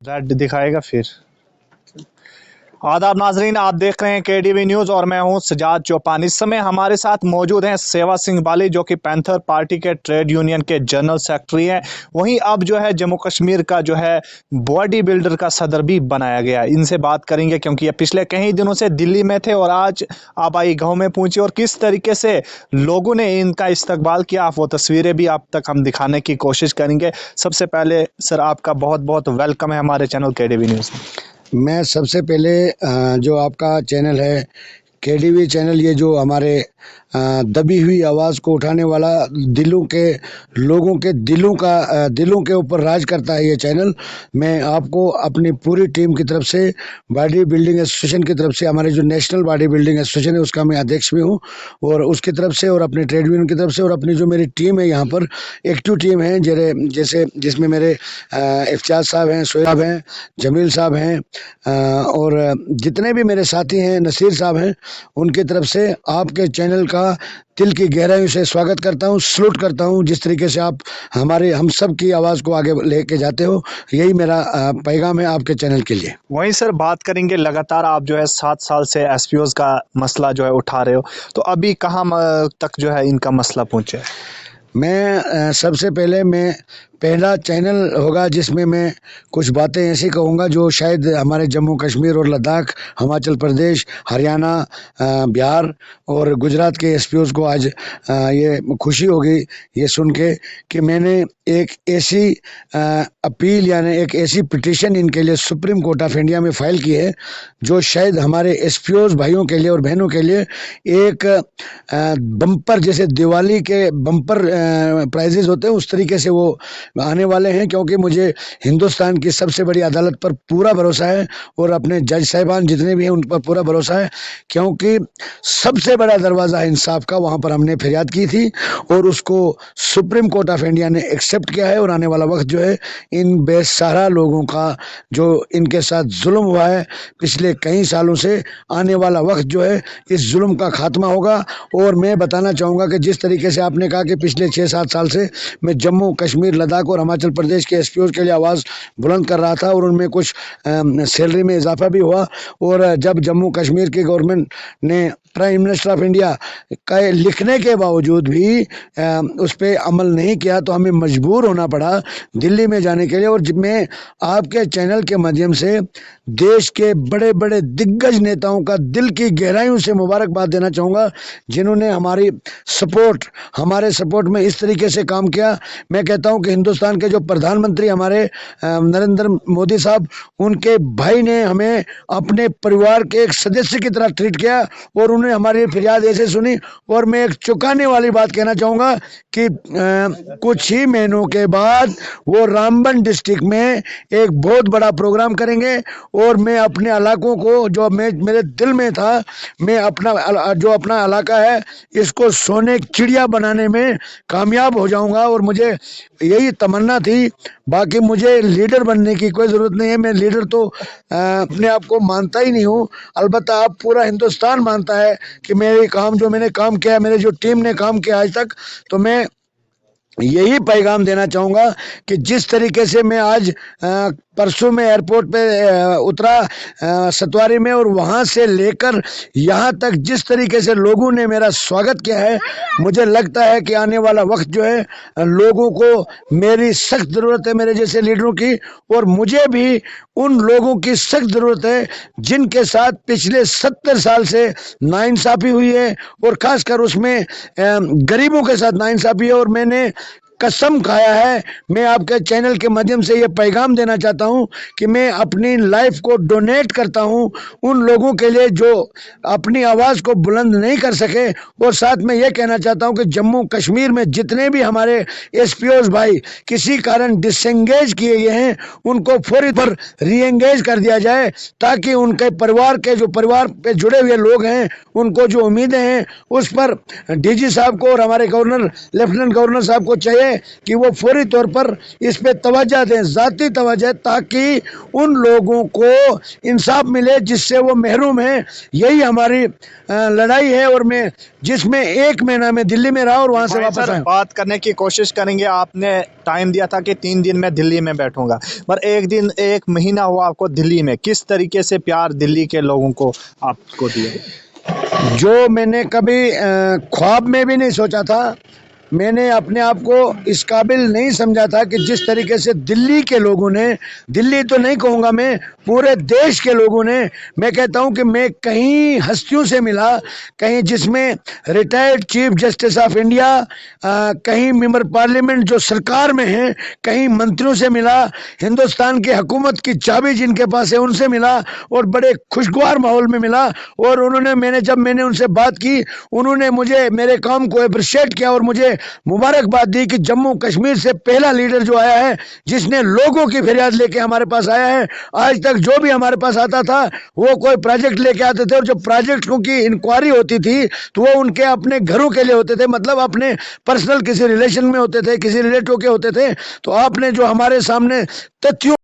Red दिखाएगा फिर। आदाब नाजरीन, आप देख रहे हैं केडीवी न्यूज़ और मैं हूं सजाद चौपान। इस समय हमारे साथ मौजूद हैं सेवा सिंह बाली, जो कि पैंथर पार्टी के ट्रेड यूनियन के जनरल सेक्रेटरी हैं। वहीं अब जो है जम्मू कश्मीर का जो है बॉडी बिल्डर का सदर भी बनाया गया। इनसे बात करेंगे क्योंकि ये पिछले कई दिनों से दिल्ली में थे और आज आबाई गाँव में पहुंचे और किस तरीके से लोगों ने इनका इस्तकबाल किया, वो तस्वीरें भी आप तक हम दिखाने की कोशिश करेंगे। सबसे पहले सर, आपका बहुत बहुत वेलकम है हमारे चैनल केडीवी न्यूज़ में। मैं सबसे पहले जो आपका चैनल है केडीवी चैनल, ये जो हमारे दबी हुई आवाज़ को उठाने वाला, दिलों के लोगों के दिलों के ऊपर राज करता है ये चैनल। मैं आपको अपनी पूरी टीम की तरफ से, बॉडी बिल्डिंग एसोसिएशन की तरफ से, हमारे जो नेशनल बॉडी बिल्डिंग एसोसिएशन है उसका मैं अध्यक्ष भी हूँ, और उसकी तरफ से और अपने ट्रेड यूनियन की तरफ से और अपनी जो मेरी टीम है यहाँ पर एक्टिव टीम है, जैसे जिसमें मेरे इफ्तियाज साहब हैं, सोहेब हैं, जमील साहब हैं, और जितने भी मेरे साथी हैं, नसीर साहब हैं, उनकी तरफ से आपके चैनल का दिल की गहराइयों से स्वागत करता हूं, सलूट करता हूं। जिस तरीके से आप हम सब की आवाज़ को आगे लेके जाते हो, यही मेरा पैगाम है आपके चैनल के लिए। वहीं सर बात करेंगे, लगातार आप जो है 7 साल से एसपीओज का मसला जो है उठा रहे हो, तो अभी कहाँ तक जो है इनका मसला पहुँचे? मैं सबसे पहले पहला चैनल होगा जिसमें मैं कुछ बातें ऐसी कहूँगा जो शायद हमारे जम्मू कश्मीर और लद्दाख, हिमाचल प्रदेश, हरियाणा, बिहार और गुजरात के एसपीओज़ को आज ये खुशी होगी ये सुन के कि मैंने एक ऐसी अपील, यानी एक ऐसी पिटीशन इनके लिए सुप्रीम कोर्ट ऑफ इंडिया में फ़ाइल की है जो शायद हमारे एसपीओज़ भाइयों के लिए और बहनों के लिए एक बम्पर, जैसे दिवाली के बम्पर प्राइजेस होते हैं, उस तरीके से वो आने वाले हैं। क्योंकि मुझे हिंदुस्तान की सबसे बड़ी अदालत पर पूरा भरोसा है और अपने जज साहिबान जितने भी हैं उन पर पूरा भरोसा है, क्योंकि सबसे बड़ा दरवाज़ा इंसाफ का वहाँ पर हमने फरियाद की थी और उसको सुप्रीम कोर्ट ऑफ इंडिया ने एक्सेप्ट किया है। और आने वाला वक्त जो है इन बेसहारा लोगों का, जो इनके साथ जुल्म हुआ है पिछले कई सालों से, आने वाला वक्त जो है इस जुल्म का खात्मा होगा। और मैं बताना चाहूँगा कि जिस तरीके से आपने कहा कि पिछले 6-7 साल से मैं जम्मू कश्मीर, लद्दाख और हिमाचल प्रदेश के एसपीओज़ के लिए आवाज़ बुलंद कर रहा था और उनमें कुछ सैलरी में इजाफा भी हुआ। और जब जम्मू कश्मीर की गवर्नमेंट ने प्राइम मिनिस्टर ऑफ इंडिया का लिखने के बावजूद भी उस पर अमल नहीं किया, तो हमें मजबूर होना पड़ा दिल्ली में जाने के लिए। और मैं आपके चैनल के माध्यम से देश के बड़े बड़े दिग्गज नेताओं का दिल की गहराइयों से मुबारकबाद देना चाहूँगा, जिन्होंने हमारे सपोर्ट में इस तरीके से काम किया। मैं कहता हूं कि हिंदुस्तान के जो प्रधानमंत्री हमारे नरेंद्र मोदी साहब, उनके भाई ने हमें अपने परिवार के एक सदस्य की तरह ट्रीट किया और उन्हें हमारी फरियाद ऐसे सुनी। और मैं एक चौंकाने वाली बात कहना चाहूँगा कि कुछ ही महीनों के बाद वो रामबन डिस्ट्रिक्ट में एक बहुत बड़ा प्रोग्राम करेंगे और मैं अपने इलाकों को, जो मेरे दिल में था, मैं अपना इलाका है इसको सोने की चिड़िया बनाने में कामयाब हो जाऊंगा। और मुझे यही तमन्ना थी, बाकी मुझे लीडर बनने की कोई ज़रूरत नहीं है। मैं लीडर तो अपने आप को मानता ही नहीं हूँ, अलबत्ता आप पूरा हिंदुस्तान मानता है कि जो मैंने काम किया, मेरे जो टीम ने काम किया आज तक, तो मैं यही पैगाम देना चाहूँगा कि जिस तरीके से मैं आज परसों में एयरपोर्ट पे उतरा सतवारी में, और वहाँ से लेकर यहाँ तक जिस तरीके से लोगों ने मेरा स्वागत किया है, मुझे लगता है कि आने वाला वक्त जो है लोगों को मेरी सख्त ज़रूरत है, मेरे जैसे लीडरों की। और मुझे भी उन लोगों की सख्त ज़रूरत है जिनके साथ पिछले 70 साल से नाइंसाफ़ी हुई है, और ख़ासकर उसमें गरीबों के साथ नाइंसाफ़ी है। और मैंने कसम खाया है, मैं आपके चैनल के माध्यम से ये पैगाम देना चाहता हूं कि मैं अपनी लाइफ को डोनेट करता हूं उन लोगों के लिए जो अपनी आवाज़ को बुलंद नहीं कर सके। और साथ में ये कहना चाहता हूं कि जम्मू कश्मीर में जितने भी हमारे एसपीओज़ भाई किसी कारण डिसएंगेज किए गए हैं, उनको फौरी पर रीएंगेज कर दिया जाए, ताकि उनके परिवार पे जुड़े हुए लोग हैं, उनको जो उम्मीदें हैं उस पर डीजी साहब को और हमारे गवर्नर, लेफ्टिनेंट गवर्नर साहब को चाहिए है कि वो फौरी तौर पर इस पे तवज्जो दें, ज़ाती तवज्जो, ताकि उन लोगों को इंसाफ मिले जिससे वो महरूम हैं। यही हमारी लड़ाई है, और मैं जिसमें 1 महीना में दिल्ली में रहा और वहाँ से भाई वापस सर, आया। बात करने की कोशिश करेंगे। आपने टाइम दिया था कि 3 दिन में दिल्ली में बैठूंगा, पर 1 महीना हुआ आपको दिल्ली में। किस तरीके से प्यार दिल्ली के लोगों को आपको दिया? जो मैंने कभी ख्वाब में भी नहीं सोचा था। मैंने अपने आप को इस काबिल नहीं समझा था कि जिस तरीके से दिल्ली के लोगों ने, दिल्ली तो नहीं कहूँगा मैं, पूरे देश के लोगों ने, मैं कहता हूँ कि मैं कहीं हस्तियों से मिला, कहीं जिसमें retired chief justice of India, कहीं मेंबर पार्लियामेंट जो सरकार में हैं, कहीं मंत्रियों से मिला, हिंदुस्तान की हुकूमत की चाबी जिनके पास है उनसे मिला, और बड़े खुशगवार माहौल में मिला। और उन्होंने जब मैंने उनसे बात की, उन्होंने मुझे मेरे काम को अप्रिशिएट किया और मुझे मुबारकबाद दी कि जम्मू कश्मीर से पहला लीडर जो आया है जिसने लोगों की फरियाद लेके हमारे पास आया है। आज तक जो भी हमारे पास आता था वो कोई प्रोजेक्ट लेके आते थे, और जब प्रोजेक्टों की इंक्वायरी होती थी तो वो उनके अपने घरों के लिए होते थे, मतलब अपने पर्सनल किसी रिलेशन में होते थे, किसी रिलेटिव के होते थे। तो आपने जो हमारे सामने तथ्यों